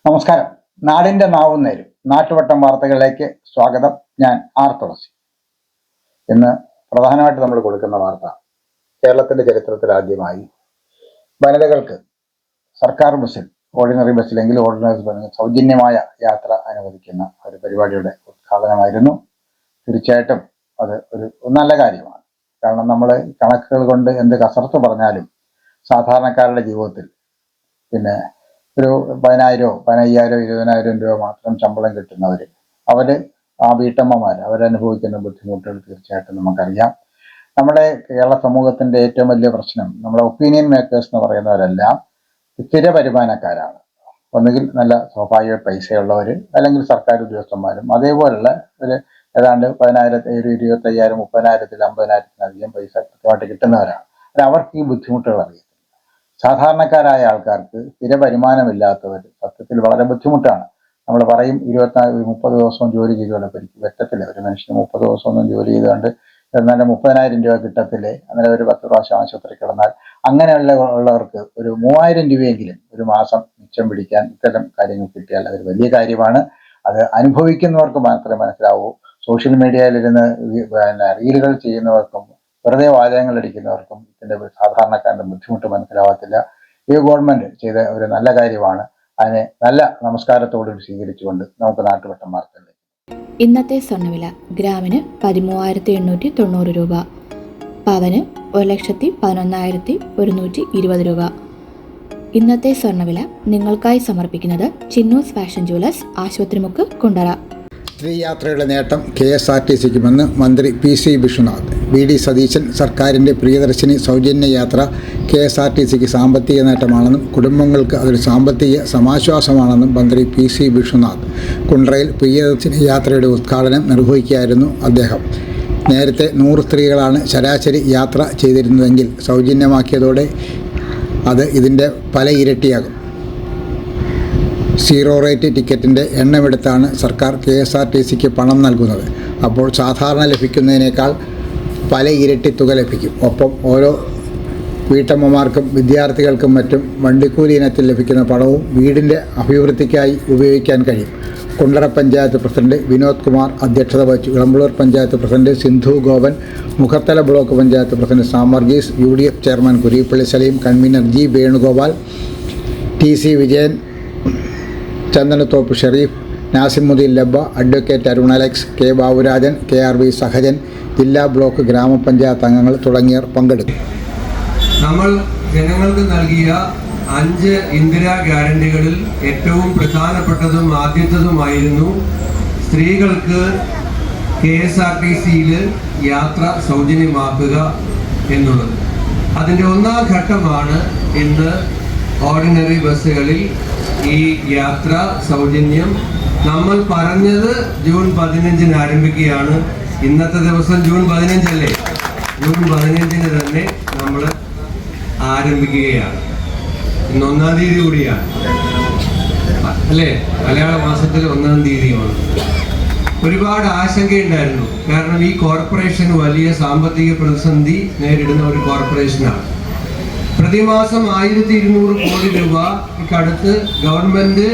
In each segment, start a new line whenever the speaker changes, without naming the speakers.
നമസ്കാരം. നാടിന്റെ നാവും നേരും നാട്ടുവട്ടം വാർത്തകളിലേക്ക് സ്വാഗതം. ഞാൻ ആർ തുളസി. ഇന്ന് പ്രധാനമായിട്ട് നമ്മൾ കൊടുക്കുന്ന വാർത്ത, കേരളത്തിന്റെ ചരിത്രത്തിൽ ആദ്യമായി വനിതകൾക്ക് സർക്കാർ ബസ്സിൽ, ഓർഡിനറി ബസ്സിലെങ്കിൽ ഓർഡിനറി ബസ്സിൽ സൗജന്യമായ യാത്ര അനുവദിക്കുന്ന ഒരു പരിപാടിയുടെ ഉദ്ഘാടനമായിരുന്നു. തീർച്ചയായിട്ടും അത് ഒരു നല്ല കാര്യമാണ്. കാരണം നമ്മൾ കണക്കുകൾ കൊണ്ട് എന്ത് കസർത്ത് പറഞ്ഞാലും സാധാരണക്കാരുടെ ജീവിതത്തിൽ പിന്നെ ഒരു 10,000, 15,000, 20,000 രൂപ മാത്രം ശമ്പളം കിട്ടുന്നവര് ആ വീട്ടമ്മമാർ അവരനുഭവിക്കുന്ന ബുദ്ധിമുട്ടുകൾ തീർച്ചയായിട്ടും നമുക്കറിയാം. നമ്മുടെ കേരള സമൂഹത്തിന്റെ ഏറ്റവും വലിയ പ്രശ്നം, നമ്മുടെ ഒപ്പീനിയൻ മേക്കേഴ്സ് എന്ന് പറയുന്നവരെല്ലാം സ്ഥിര വരുമാനക്കാരാണ്. ഒന്നുകിൽ നല്ല സ്വാഭാവിക പൈസയുള്ളവർ, അല്ലെങ്കിൽ സർക്കാർ ഉദ്യോഗസ്ഥന്മാരും. അതേപോലുള്ള ഒരു ഏതാണ്ട് 10,000, 25,000, 30,000, 50,000 പൈസ കൃത്യമായിട്ട് കിട്ടുന്നവരാണ്. അവർക്ക് ഈ ബുദ്ധിമുട്ടുകൾ അറിയാം. സാധാരണക്കാരായ ആൾക്കാർക്ക് സ്ഥിര വരുമാനമില്ലാത്തവർ സത്യത്തിൽ വളരെ ബുദ്ധിമുട്ടാണ്. നമ്മൾ പറയും 24-30 ദിവസവും ജോലി ചെയ്തുകൊണ്ട് പറ്റത്തില്ല. ഒരു മനുഷ്യന് 30 ദിവസമൊന്നും ജോലി ചെയ്തുകൊണ്ട് എന്നാലും 30,000 രൂപ കിട്ടത്തില്ലേ? അങ്ങനെ ഒരു 10 പ്രാവശ്യം ആശുപത്രി കിടന്നാൽ ഉള്ളവർക്ക് ഒരു 3,000 രൂപയെങ്കിലും ഒരു മാസം മിച്ചം പിടിക്കാൻ ഇത്തരം കാര്യങ്ങൾ കിട്ടിയാൽ അതൊരു വലിയ കാര്യമാണ്. അത് അനുഭവിക്കുന്നവർക്ക് മാത്രമേ മനസ്സിലാവൂ. സോഷ്യൽ മീഡിയയിലിരുന്ന് റീലുകൾ ചെയ്യുന്നവർക്കും വെറുതെ വാചകങ്ങൾ അടിക്കുന്നവർക്കും ഇതിന്റെ സാധാരണക്കാരന്റെ ബുദ്ധിമുട്ട് മനസ്സിലാവത്തില്ല. ഈ ഗവൺമെന്റ് ചെയ്ത ഒരു നല്ല കാര്യമാണ്. അതിനെ നല്ല നമസ്കാരത്തോട് സ്വീകരിച്ചുകൊണ്ട് നമുക്ക് നാട്ടുവട്ടം വാർത്തകളിലേക്ക്.
ഇന്നത്തെ സ്വർണ്ണവില ഗ്രാമിന് 13,890 രൂപ, പവന് 1,11,120 രൂപ. ഇന്നത്തെ സ്വർണ്ണവില നിങ്ങൾക്കായി സമർപ്പിക്കുന്നത് ചിന്നൂസ് ഫാഷൻ ജ്വല്ലേഴ്സ്, ആശുപത്രിമുക്ക്, കുണ്ടറ.
സ്ത്രീ യാത്രയുടെ നേട്ടം KSRTCക്കുമെന്ന് മന്ത്രി PC വിശ്വനാഥ്. VD സതീശൻ സർക്കാരിൻ്റെ പ്രിയദർശിനി സൗജന്യ യാത്ര KSRTCക്ക് സാമ്പത്തിക നേട്ടമാണെന്നും കുടുംബങ്ങൾക്ക് അതൊരു സാമ്പത്തിക സമാശ്വാസമാണെന്നും മന്ത്രി PC വിശ്വനാഥ് കുണ്ട്രയിൽ പ്രിയദർശിനി യാത്രയുടെ ഉദ്ഘാടനം നിർവഹിക്കുകയായിരുന്നു അദ്ദേഹം. നേരത്തെ 100 സ്ത്രീകളാണ് ശരാശരി യാത്ര ചെയ്തിരുന്നതെങ്കിൽ സൗജന്യമാക്കിയതോടെ അത് ഇതിൻ്റെ പല ഇരട്ടിയാകും. സീറോ റേറ്റ് ടിക്കറ്റിൻ്റെ എണ്ണമെടുത്താണ് സർക്കാർ KSRTCക്ക് പണം നൽകുന്നത്. അപ്പോൾ സാധാരണ ലഭിക്കുന്നതിനേക്കാൾ പല ഇരട്ടി തുക ലഭിക്കും. ഒപ്പം ഓരോ വീട്ടമ്മമാർക്കും വിദ്യാർത്ഥികൾക്കും മറ്റും വണ്ടിക്കൂലി ഇനത്തിൽ ലഭിക്കുന്ന പണവും വീടിൻ്റെ അഭിവൃദ്ധിക്കായി ഉപയോഗിക്കാൻ കഴിയും. കുണ്ടറ പഞ്ചായത്ത് പ്രസിഡന്റ് വിനോദ് കുമാർ അധ്യക്ഷത വഹിച്ചു. Elampalloor panchayat president Sindhu Gopan, Mukhathala block panchayat president Sam Varghese, UDF chairman Kureepally Saleem, convenor G Venugopal, TC Vijayan, Chandanathope Sherif, Nazimuddin Labba, advocate Arun Alex, K Baburajan, KRB Sahajan, ജില്ലാ ബ്ലോക്ക് ഗ്രാമപഞ്ചായത്ത് അംഗങ്ങൾ തുടങ്ങിയവർ പങ്കെടുത്തു.
നമ്മൾ ജനങ്ങൾക്ക് നൽകിയ 5 ഇന്ദിരാ ഗ്യാരണ്ടികളിൽ ഏറ്റവും പ്രധാനപ്പെട്ടതും ആദ്യത്തതുമായിരുന്നു സ്ത്രീകൾക്ക് KSRTCയിൽ യാത്ര സൗജന്യമാക്കുക എന്നുള്ളത്. അതിൻ്റെ 1ാം ഘട്ടമാണ് ഇന്ന് ഓർഡിനറി ബസ്സുകളിൽ ഈ യാത്ര സൗജന്യം. നമ്മൾ പറഞ്ഞത് ജൂൺ 15 ആരംഭിക്കുകയാണ്. ഇന്നത്തെ ദിവസം ജൂൺ 15 അല്ലേ? ജൂൺ 15 തന്നെ നമ്മൾ ആരംഭിക്കുകയാണ്. ഇന്ന് 1-ാം തീയതി കൂടിയാണ് അല്ലേ? മലയാള മാസത്തിൽ 1-ാം തീയതിയാണ്. ഒരുപാട് ആശങ്കയുണ്ടായിരുന്നു. കാരണം ഈ കോർപ്പറേഷൻ വലിയ സാമ്പത്തിക പ്രതിസന്ധി നേരിടുന്ന ഒരു കോർപ്പറേഷനാണ്. പ്രതിമാസം 1,200 കോടി രൂപയ്ക്കടുത്ത് ഗവൺമെന്റ്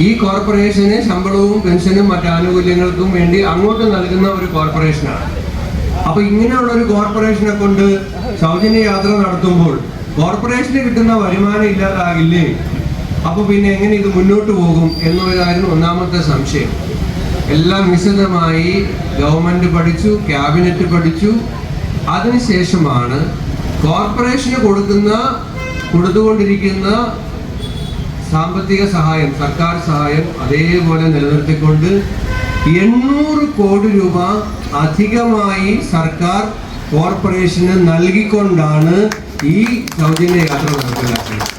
ഈ കോർപ്പറേഷന് ശമ്പളവും പെൻഷനും മറ്റ് ആനുകൂല്യങ്ങൾക്കും വേണ്ടി അങ്ങോട്ട് നൽകുന്ന ഒരു കോർപ്പറേഷനാണ്. അപ്പൊ ഇങ്ങനെയുള്ള ഒരു കോർപ്പറേഷനെ കൊണ്ട് സൗജന്യ യാത്ര നടത്തുമ്പോൾ കോർപ്പറേഷന് കിട്ടുന്ന വരുമാനം ഇല്ലാതാകില്ലേ? അപ്പൊ പിന്നെ എങ്ങനെ ഇത് മുന്നോട്ട് പോകും എന്നുള്ളതായിരുന്നു 1ാമത്തെ സംശയം. എല്ലാം വിശദമായി ഗവൺമെന്റ് പഠിച്ചു, ക്യാബിനറ്റ് പഠിച്ചു. അതിനുശേഷമാണ് കോർപ്പറേഷന് കൊടുത്തുകൊണ്ടിരിക്കുന്ന സാമ്പത്തിക സഹായം, സർക്കാർ സഹായം അതേപോലെ നിലനിർത്തിക്കൊണ്ട് 800 കോടി രൂപ അധികമായി സർക്കാർ കോർപ്പറേഷന് നൽകിക്കൊണ്ടാണ് ഈ സൗജന്യ യാത്ര നടപ്പിലാക്കുന്നത്.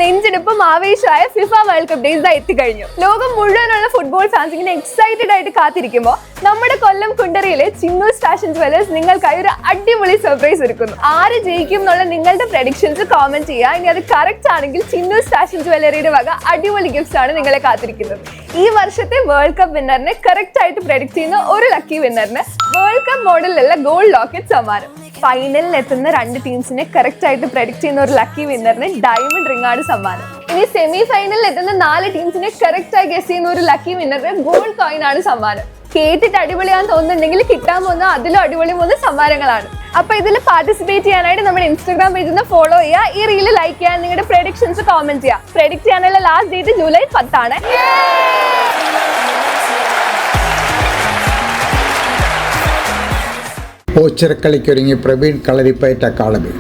നെഞ്ചെടുപ്പും ആവേശമായ ഫിഫ വേൾഡ് കപ്പ് ഡേയ്സ് എത്തിക്കഴിഞ്ഞു. ലോകം മുഴുവനുള്ള ഫുട്ബോൾ ഫാൻസ് ഇങ്ങനെ എക്സൈറ്റഡ് ആയിട്ട് കാത്തിരിക്കുമ്പോൾ നമ്മുടെ കൊല്ലം കുണ്ടറയിലെ ചിന്നൂസ് ഫാഷൻ ജുവലേഴ്സ് നിങ്ങൾക്കായി ഒരു അടിപൊളി സർപ്രൈസ് ഒരുക്കുന്നു. ആര് ജയിക്കും എന്നുള്ള നിങ്ങളുടെ പ്രഡിക്ഷൻസ് കോമെന്റ് ചെയ്യുക. ഇനി അത് കറക്റ്റ് ആണെങ്കിൽ ചിന്നൂസ് ഫാഷൻ ജുവലറിയുടെ വക അടിപൊളി ഗിഫ്റ്റ്സ് ആണ് നിങ്ങളെ കാത്തിരിക്കുന്നത്. ഈ വർഷത്തെ വേൾഡ് കപ്പ് വിന്നറിനെ കറക്റ്റ് ആയിട്ട് പ്രഡിക്ട് ചെയ്യുന്ന ഒരു ലക്കി വിന്നറിന് വേൾഡ് കപ്പ് മോഡലിലുള്ള ഗോൾഡ് ലോക്കറ്റ് സമ്മാനം. ഫൈനലിൽ എത്തുന്ന 2 ടീംസിനെ കറക്റ്റ് ആയിട്ട് പ്രഡിക്ട് ചെയ്യുന്ന ഒരു ലക്കി വിന്നറിന് ഡയമണ്ട് റിംഗ് ആണ് സമ്മാനം. ഇനി സെമി ഫൈനലിൽ എത്തുന്ന 4 ടീംസിനെ കറക്റ്റ് ആയി ഗസ് ചെയ്യുന്ന ഒരു ലക്കി വിന്നറിന് ഗോൾഡ് കോയിൻ ആണ് സമ്മാനം. കേട്ടിട്ട് അടിപൊളിയാന്ന് തോന്നുന്നുണ്ടെങ്കിൽ കിട്ടാൻ പോകുന്ന അതിലും അടിപൊളി 3 സമ്മാനങ്ങളാണ്. അപ്പൊ ഇതിൽ പാർട്ടിസിപ്പേറ്റ് ചെയ്യാനായിട്ട് നമ്മുടെ ഇൻസ്റ്റാഗ്രാം പേജിൽ നിന്ന് ഫോളോ ചെയ്യുക, ഈ റീല് ലൈക്ക് ചെയ്യുക, നിങ്ങളുടെ പ്രഡിക്ഷൻസ് കോമെന്റ് ചെയ്യുക. പ്രഡിക്ട് ചെയ്യാനുള്ള ലാസ്റ്റ് ഡേറ്റ് ജൂലൈ 10 ആണ്.
ഓച്ചിറക്കളിക്കൊരുങ്ങി പ്രവീൺ കളരിപ്പയറ്റ് അക്കാദമി.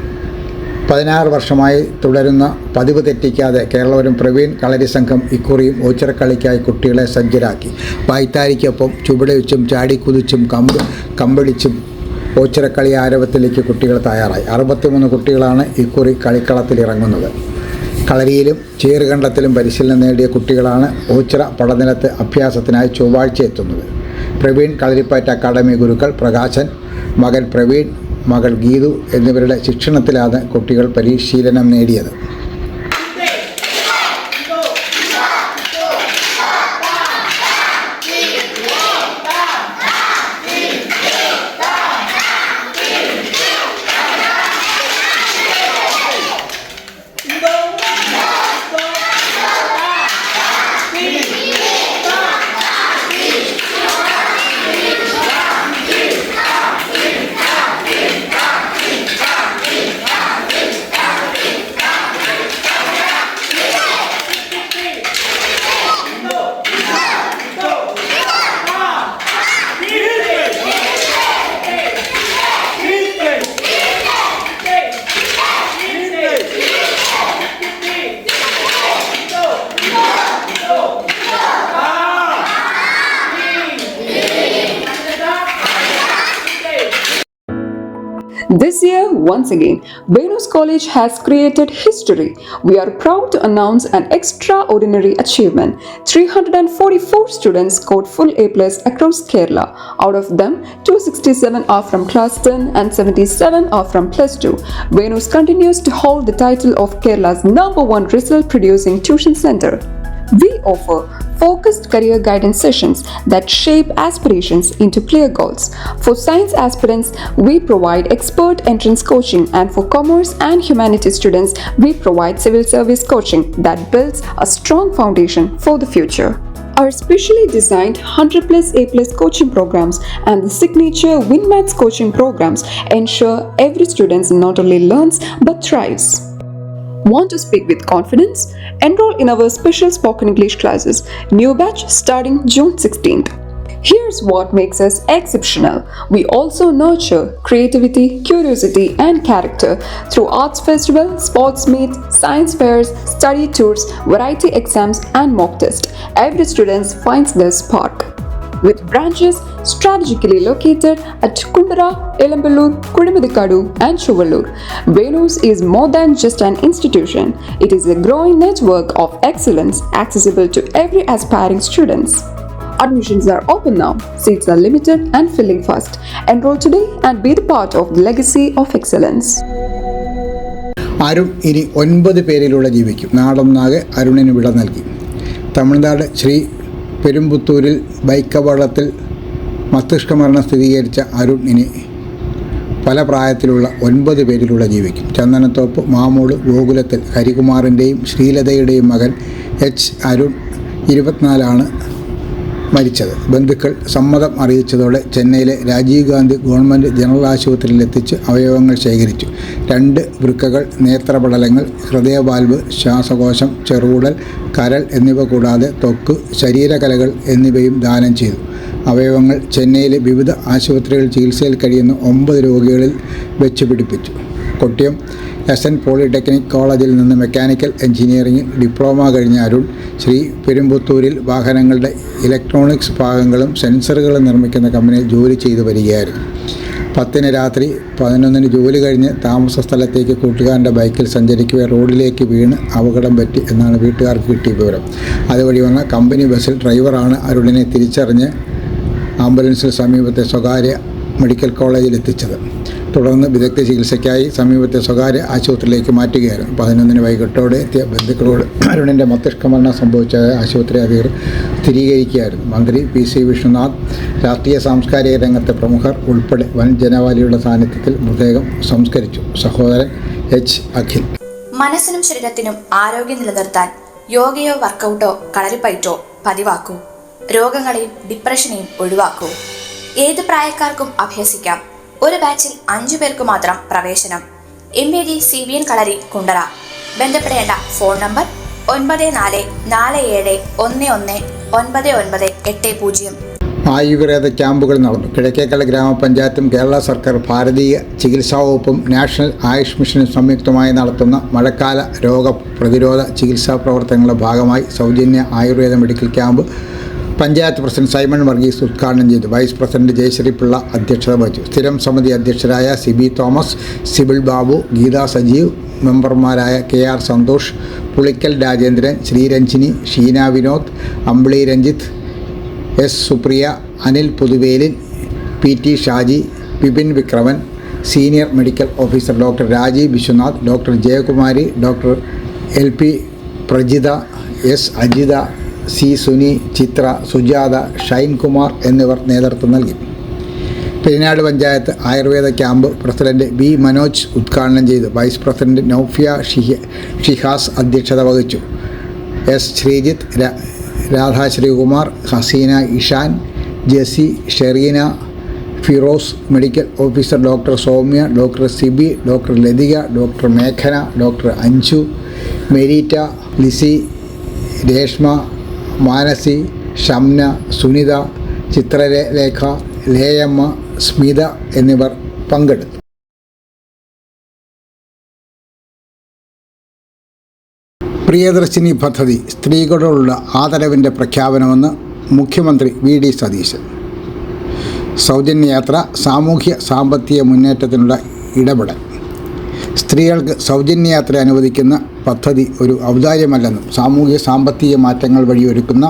16 വർഷമായി തുടരുന്ന പതിവ് തെറ്റിക്കാതെ കേരളവരും പ്രവീൺ കളരി സംഘം ഇക്കുറിയും ഓച്ചിറക്കളിക്കായി കുട്ടികളെ സജ്ജരാക്കി. പായ്ത്താരിക്കൊപ്പം ചുവടുവെച്ചും ചാടിക്കുതിച്ചും കമ്പടിച്ചും ഓച്ചിറക്കളി ആരവത്തിലേക്ക് കുട്ടികൾ തയ്യാറായി. 63 കുട്ടികളാണ് ഇക്കുറി കളിക്കളത്തിലിറങ്ങുന്നത്. കളരിയിലും ചേറുകണ്ടത്തിലും പരിശീലനം നേടിയ കുട്ടികളാണ് ഓച്ചിറ പടനിലത്ത് അഭ്യാസത്തിനായി ചൊവ്വാഴ്ച എത്തുന്നത്. പ്രവീൺ കളരിപ്പയറ്റ് അക്കാദമി ഗുരുക്കൾ പ്രകാശൻ, മകൻ പ്രവീൺ, മകൾ ഗീതു എന്നിവരുടെ ശിക്ഷണത്തിലാണ് കുട്ടികൾ പരിശീലനം നേടിയത്.
This year, once again, Venus College has created history. We are proud to announce an extraordinary achievement. 344 students scored full A+ across Kerala. Out of them, 267 are from class 10 and 77 are from plus 2. Venus continues to hold the title of Kerala's #1 result-producing tuition center. We offer focused career guidance sessions that shape aspirations into clear goals. For science aspirants, we provide expert entrance coaching, and for commerce and humanities students, we provide civil service coaching that builds a strong foundation for the future. Our specially designed 100+ A+ coaching programs and the signature WinMaths coaching programs ensure every student not only learns but thrives. Want to speak with confidence? Enroll in our special spoken English classes. New batch starting June 16th. Here's what makes us exceptional. We also nurture creativity, curiosity, and character through arts festival, sports meets, science fairs, study tours, variety exams, and mock tests. Every student finds their spark. With branches strategically located at Kundara, Elamballur, Kudimuthikadu, and Chuvallur, Venus is more than just an institution. It is a growing network of excellence accessible to every aspiring students. Admissions are open now. Seats are limited and filling fast. Enroll today and be the part of the legacy of excellence.
Arun ഇനി 9 പേരിലൂടെ ജീവിക്കും. നാടൊന്നാകെ അരുണിന് വിട നൽകി. തമിഴ്നാട് ശ്രീ പെരുമ്പുത്തൂരിൽ ബൈക്കപകടത്തിൽ മസ്തിഷ്കമരണം സ്ഥിരീകരിച്ച അരുൺ ഇനി പല പ്രായത്തിലുള്ള 9 പേരിലൂടെ ജീവിക്കും. ചന്ദനത്തോപ്പ് മാമൂട് ഗോകുലത്തിൽ ഹരികുമാറിൻ്റെയും ശ്രീലതയുടെയും മകൻ എച്ച് അരുൺ 24 മരിച്ചത്. ബന്ധുക്കൾ സമ്മതം അറിയിച്ചതോടെ ചെന്നൈയിലെ രാജീവ് ഗാന്ധി ഗവൺമെൻറ് ജനറൽ ആശുപത്രിയിൽ എത്തിച്ച് അവയവങ്ങൾ ശേഖരിച്ചു. 2 വൃക്കകൾ, നേത്രപടലങ്ങൾ, ഹൃദയവാൽവ്, ശ്വാസകോശം, ചെറുകുടൽ, കരൾ എന്നിവ കൂടാതെ ത്വക്ക്, ശരീരകലകൾ എന്നിവയും ദാനം ചെയ്തു. അവയവങ്ങൾ ചെന്നൈയിലെ വിവിധ ആശുപത്രികളിൽ ചികിത്സയിൽ കഴിയുന്ന 9 രോഗികളിൽ വെച്ച് പിടിപ്പിച്ചു. കൊട്ടിയം SN പോളിടെക്നിക് കോളേജിൽ നിന്ന് മെക്കാനിക്കൽ എഞ്ചിനീയറിംഗിൽ ഡിപ്ലോമ കഴിഞ്ഞ അരുൺ ശ്രീ പെരുമ്പുത്തൂരിൽ വാഹനങ്ങളുടെ ഇലക്ട്രോണിക്സ് ഭാഗങ്ങളും സെൻസറുകളും നിർമ്മിക്കുന്ന കമ്പനിയിൽ ജോലി ചെയ്തു വരികയായിരുന്നു. 10 രാത്രി 11 ജോലി കഴിഞ്ഞ് താമസ സ്ഥലത്തേക്ക് കൂട്ടുകാരൻ്റെ ബൈക്കിൽ സഞ്ചരിക്കവേ റോഡിലേക്ക് വീണ് അപകടം പറ്റി എന്നാണ് വീട്ടുകാർക്ക് കിട്ടിയ വിവരം. അതുവഴി വന്ന കമ്പനി ബസ്സിൽ ഡ്രൈവറാണ് അരുണിനെ തിരിച്ചറിഞ്ഞ് ആംബുലൻസിൽ സമീപത്തെ സ്വകാര്യ മെഡിക്കൽ കോളേജിൽ എത്തിച്ചത്. തുടർന്ന് വിദഗ്ധ ചികിത്സയ്ക്കായി സമീപത്തെ സ്വകാര്യ ആശുപത്രിയിലേക്ക് മാറ്റുകയായിരുന്നു. 11 വൈകിട്ടോടെ എത്തിയ ബന്ധുക്കളോട് അരുണിൻ്റെ മസ്തിഷ്കമരണം സംഭവിച്ച ആശുപത്രി അധികൃതർ സ്ഥിരീകരിക്കുകയായിരുന്നു. മന്ത്രി PC വിഷ്ണുനാഥ്, രാഷ്ട്രീയ സാംസ്കാരിക രംഗത്തെ പ്രമുഖർ ഉൾപ്പെടെ വൻ ജനവാലിയുടെ സാന്നിധ്യത്തിൽ മൃതദേഹം സംസ്കരിച്ചു. സഹോദരൻ H. അഖിൽ.
മനസ്സിനും ശരീരത്തിനും ആരോഗ്യം നിലനിർത്താൻ യോഗയോ വർക്കൗട്ടോ കളരിപ്പയറ്റോ പതിവാക്കൂ. രോഗങ്ങളെയും ഡിപ്രഷനെയും ഒഴിവാക്കൂ. ഏത് പ്രായക്കാർക്കും അഭ്യസിക്കാം. ഒരു ബാച്ചിൽ 5 പേർക്ക് മാത്രം പ്രവേശനം. MAD CBN കളരി കുണ്ടറ. ബന്ധപ്പെടേണ്ട ഫോൺ നമ്പർ 9447119980.
ആയുർവേദ ക്യാമ്പുകൾ നടന്നു. കിഴക്കേക്കൽ ഗ്രാമപഞ്ചായത്തും കേരള സർക്കാർ ഭാരതീയ ചികിത്സാ വകുപ്പും നാഷണൽ ആയുഷ് മിഷനും സംയുക്തമായി നടത്തുന്ന മഴക്കാല രോഗപ്രതിരോധ ചികിത്സാ പ്രവർത്തനങ്ങളുടെ ഭാഗമായി സൗജന്യ Ayurveda medical camp panchayat president Simon Varghese ഉദ്ഘാടനം ചെയ്തു. വൈസ് പ്രസിഡന്റ് ജയശ്രീ പിള്ള അധ്യക്ഷത വഹിച്ചു. സ്ഥിരം സമിതി അധ്യക്ഷരായ സിബി തോമസ്, സിബിൾ ബാബു, ഗീതാ സജീവ്, മെമ്പർമാരായ KR Santhosh, Pulickal Rajendran, Sreeranjini, Sheena Vinod, Ambili Ranjith, S. Supriya, Anil Puthuvelil, PT Shaji, Vipin Vikraman, senior medical officer doctor Rajeev Viswanath, doctor Jayakumari, doctor LP Prajitha, S. Ajitha, C. Suni, Chithra, Sujatha, Shinekumar എന്നിവർ നേതൃത്വം നൽകി. Perinad panchayat Ayurveda camp president B. Manoj ഉദ്ഘാടനം ചെയ്തു. വൈസ് പ്രസിഡന്റ് നൗഫിയ ഷിഹാസ് അധ്യക്ഷത വഹിച്ചു. S. Sreejith, Radha Sreekumar, Hasina Ishan, Jessy, Shereena, Firoz, medical officer doctor Soumya, doctor Siby, doctor Lathika, doctor മേഘന, ഡോക്ടർ അഞ്ജു, മെരീറ്റ, ലിസി, രേഷ്മ, മാനസി, ഷംന, സുനിത, ചിത്രലേഖ, ലേയമ്മ, സ്മിത എന്നിവർ പങ്കെടുത്തു. പ്രിയദർശിനി പദ്ധതി സ്ത്രീകളോടുള്ള ആദരവിൻ്റെ പ്രഖ്യാപനമെന്ന് മുഖ്യമന്ത്രി VD സതീശൻ. സൗജന്യയാത്ര സാമൂഹ്യ സാമ്പത്തിക മുന്നേറ്റത്തിനുള്ള ഇടപെടൽ. സ്ത്രീകൾക്ക് സൗജന്യയാത്ര അനുവദിക്കുന്ന പദ്ധതി ഒരു ഔദാര്യമല്ലെന്നും സാമൂഹ്യ സാമ്പത്തിക മാറ്റങ്ങൾ വഴി ഒരുക്കുന്ന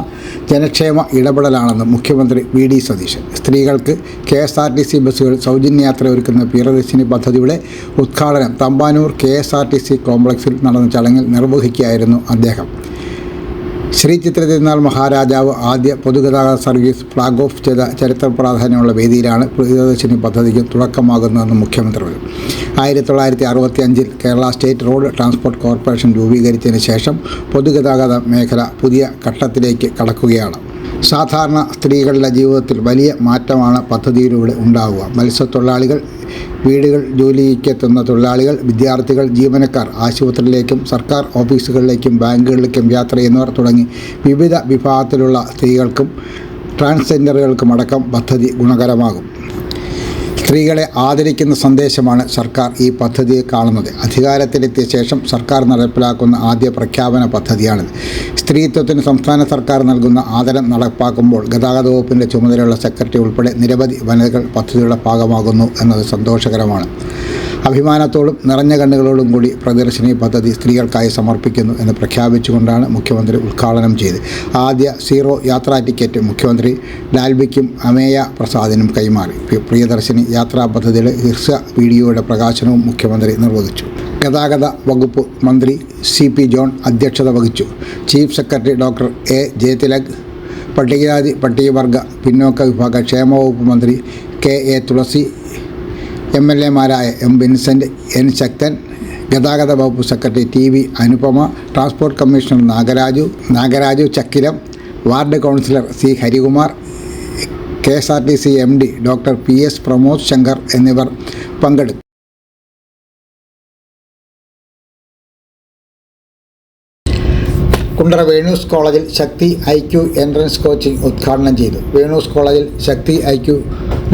ജനക്ഷേമ ഇടപെടലാണെന്നും മുഖ്യമന്ത്രി VD സതീശൻ. സ്ത്രീകൾക്ക് KSRTC ബസ്സുകൾ സൗജന്യയാത്ര ഒരുക്കുന്ന പ്രിയദർശിനി പദ്ധതിയുടെ ഉദ്ഘാടനം തമ്പാനൂർ KSRTC കോംപ്ലക്സിൽ നടന്ന ചടങ്ങിൽ നിർവഹിക്കുകയായിരുന്നു അദ്ദേഹം. ശ്രീ ചിത്ര തിരുനാൾ മഹാരാജാവ് ആദ്യ പൊതുഗതാഗത സർവീസ് ഫ്ലാഗ് ഓഫ് ചെയ്ത ചരിത്ര പ്രാധാന്യമുള്ള വേദിയിലാണ് പ്രിയദർശിനി പദ്ധതിക്ക് തുടക്കമാകുന്നതെന്ന് മുഖ്യമന്ത്രി പറഞ്ഞു. 1965 Kerala state road transport corporation രൂപീകരിച്ചതിന് ശേഷം പൊതുഗതാഗത മേഖല പുതിയ ഘട്ടത്തിലേക്ക് കടക്കുകയാണ്. സാധാരണ സ്ത്രീകളുടെ ജീവിതത്തിൽ വലിയ മാറ്റമാണ് പദ്ധതിയിലൂടെ ഉണ്ടാവുക. മത്സ്യത്തൊഴിലാളികൾ, വീടുകൾ ജോലിക്കെത്തുന്ന തൊഴിലാളികൾ, വിദ്യാർത്ഥികൾ, ജീവനക്കാർ, ആശുപത്രിയിലേക്കും സർക്കാർ ഓഫീസുകളിലേക്കും ബാങ്കുകളിലേക്കും യാത്ര ചെയ്യുന്നവർ തുടങ്ങി വിവിധ വിഭാഗത്തിലുള്ള സ്ത്രീകൾക്കും ട്രാൻസ്ജെൻഡറുകൾക്കുമടക്കം പദ്ധതി ഗുണകരമാകും. സ്ത്രീകളെ ആദരിക്കുന്ന സന്ദേശമാണ് സർക്കാർ ഈ പദ്ധതിയെ കാണുന്നത്. അധികാരത്തിലെത്തിയ ശേഷം സർക്കാർ നടപ്പിലാക്കുന്ന ആദ്യ പ്രഖ്യാപന പദ്ധതിയാണിത്. സ്ത്രീത്വത്തിന് സംസ്ഥാന സർക്കാർ നൽകുന്ന ആദരം നടപ്പാക്കുമ്പോൾ ഗതാഗത വകുപ്പിൻ്റെ ചുമതലയുള്ള സെക്രട്ടറി ഉൾപ്പെടെ നിരവധി വനിതകൾ പദ്ധതിയുടെ ഭാഗമാകുന്നു എന്നത് സന്തോഷകരമാണ്. അഭിമാനത്തോടും നിറഞ്ഞ കണ്ണുകളോടും കൂടി പ്രിയദർശിനി പദ്ധതി സ്ത്രീകൾക്കായി സമർപ്പിക്കുന്നു എന്ന് പ്രഖ്യാപിച്ചുകൊണ്ടാണ് മുഖ്യമന്ത്രി ഉദ്ഘാടനം ചെയ്ത് ആദ്യ സീറോ യാത്രാ ടിക്കറ്റ് മുഖ്യമന്ത്രി ലാൽബിക്കും അമേയ പ്രസാദിനും കൈമാറി. പ്രിയദർശിനി യാത്രാ പദ്ധതിയുടെ ഹ്രസ്വ വീഡിയോയുടെ പ്രകാശനവും മുഖ്യമന്ത്രി നിർവഹിച്ചു. ഗതാഗത വകുപ്പ് മന്ത്രി CP ജോൺ അധ്യക്ഷത വഹിച്ചു. Chief secretary doctor A. Jayathilak, പട്ടികജാതി പട്ടികവർഗ പിന്നോക്ക വിഭാഗ ക്ഷേമ വകുപ്പ് മന്ത്രി KA. തുളസി, MLA മാരായ M. വിൻസെൻ്റ്, N. ശക്തൻ, ഗതാഗത വകുപ്പ് secretary TV. Anupama, transport commissioner Nagaraju Chakkiram, ward councillor C. Harikumar, KSRTC MD doctor PS. Pramod Sankar എന്നിവർ പങ്കെടുത്തു. കുണ്ടറ വേണൂസ് കോളേജിൽ ശക്തി IQ എൻട്രൻസ് കോച്ചിംഗ് ഉദ്ഘാടനം ചെയ്തു. വേണൂസ് കോളേജിൽ Shakti IQ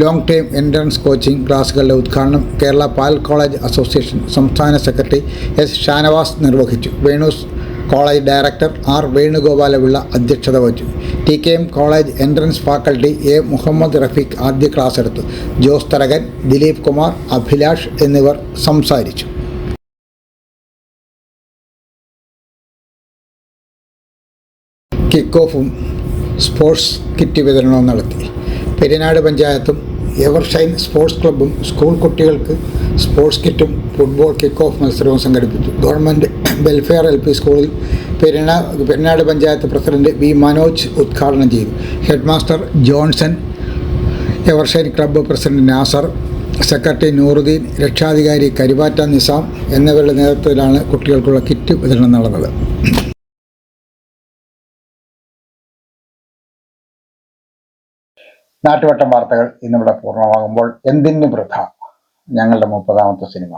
long term entrance coaching ക്ലാസുകളുടെ ഉദ്ഘാടനം കേരള പാൽ കോളേജ് അസോസിയേഷൻ സംസ്ഥാന സെക്രട്ടറി S. ഷാനവാസ് നിർവഹിച്ചു. Venus college director R. Venugopalapillai അധ്യക്ഷത വഹിച്ചു. TKM college entrance faculty A Muhammad Rafeeq ആദ്യ ക്ലാസ് എടുത്തു. ജോസ് തരകൻ, ദിലീപ് കുമാർ, അഭിലാഷ് എന്നിവർ സംസാരിച്ചു. കിക്ക് ഓഫും സ്പോർട്സ് കിറ്റ് വിതരണവും നടത്തി. പെരിനാട് പഞ്ചായത്തും എവർഷൈൻ സ്പോർട്സ് ക്ലബ്ബും സ്കൂൾ കുട്ടികൾക്ക് സ്പോർട്സ് കിറ്റും ഫുട്ബോൾ കിക്ക് ഓഫ് മത്സരവും സംഘടിപ്പിച്ചു. ഗവൺമെൻറ് വെൽഫെയർ LP സ്കൂളിൽ പെരിനാട് പഞ്ചായത്ത് പ്രസിഡന്റ് വി മനോജ് ഉദ്ഘാടനം ചെയ്തു. Head master Johnson, Evershine club president Nasar, secretary Nooruddin, രക്ഷാധികാരി കരിവാറ്റ നിസാം എന്നിവരുടെ നേതൃത്വത്തിലാണ് കുട്ടികൾക്കുള്ള കിറ്റ് വിതരണം നടന്നത്. നാട്ടുവട്ടം വാർത്തകൾ ഇന്നിവിടെ പൂർണ്ണമാകുമ്പോൾ എന്തിന് വൃഥ ഞങ്ങളുടെ 30ാമത്തെ സിനിമ.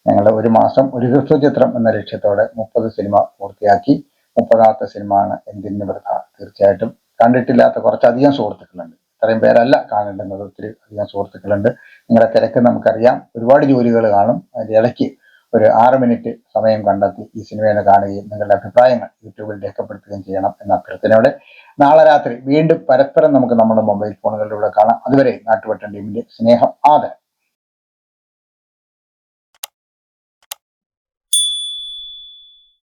ഞങ്ങളുടെ ഒരു മാസം ഒരു ഹ്രസ്വചിത്രം എന്ന ലക്ഷ്യത്തോടെ 30 സിനിമ പൂർത്തിയാക്കി. 30ാമത്തെ സിനിമയാണ് എന്തിന് വൃഥ. തീർച്ചയായിട്ടും കണ്ടിട്ടില്ലാത്ത കുറച്ചധികം സുഹൃത്തുക്കളുണ്ട്. ഇത്രയും പേരല്ല കാണേണ്ടുന്നത്, ഒത്തിരി അധികം സുഹൃത്തുക്കളുണ്ട്. നിങ്ങളുടെ തിരക്ക് നമുക്കറിയാം, ഒരുപാട് ജോലികൾ കാണും. അതിൻ്റെ ഇടയ്ക്ക് ഒരു 6 മിനിറ്റ് സമയം കണ്ടെത്തി ഈ സിനിമയെ കാണുകയും നിങ്ങളുടെ അഭിപ്രായങ്ങൾ യൂട്യൂബിൽ രേഖപ്പെടുത്തുകയും ചെയ്യണം എന്ന അഭ്യർത്ഥനയോടെ നാളെ രാത്രി വീണ്ടും പരസ്പരം നമുക്ക് നമ്മുടെ മൊബൈൽ ഫോണുകളിലൂടെ കാണാം. അതുവരെ നാട്ടുവട്ടം ടീമിന്റെ സ്നേഹം, ആദരം.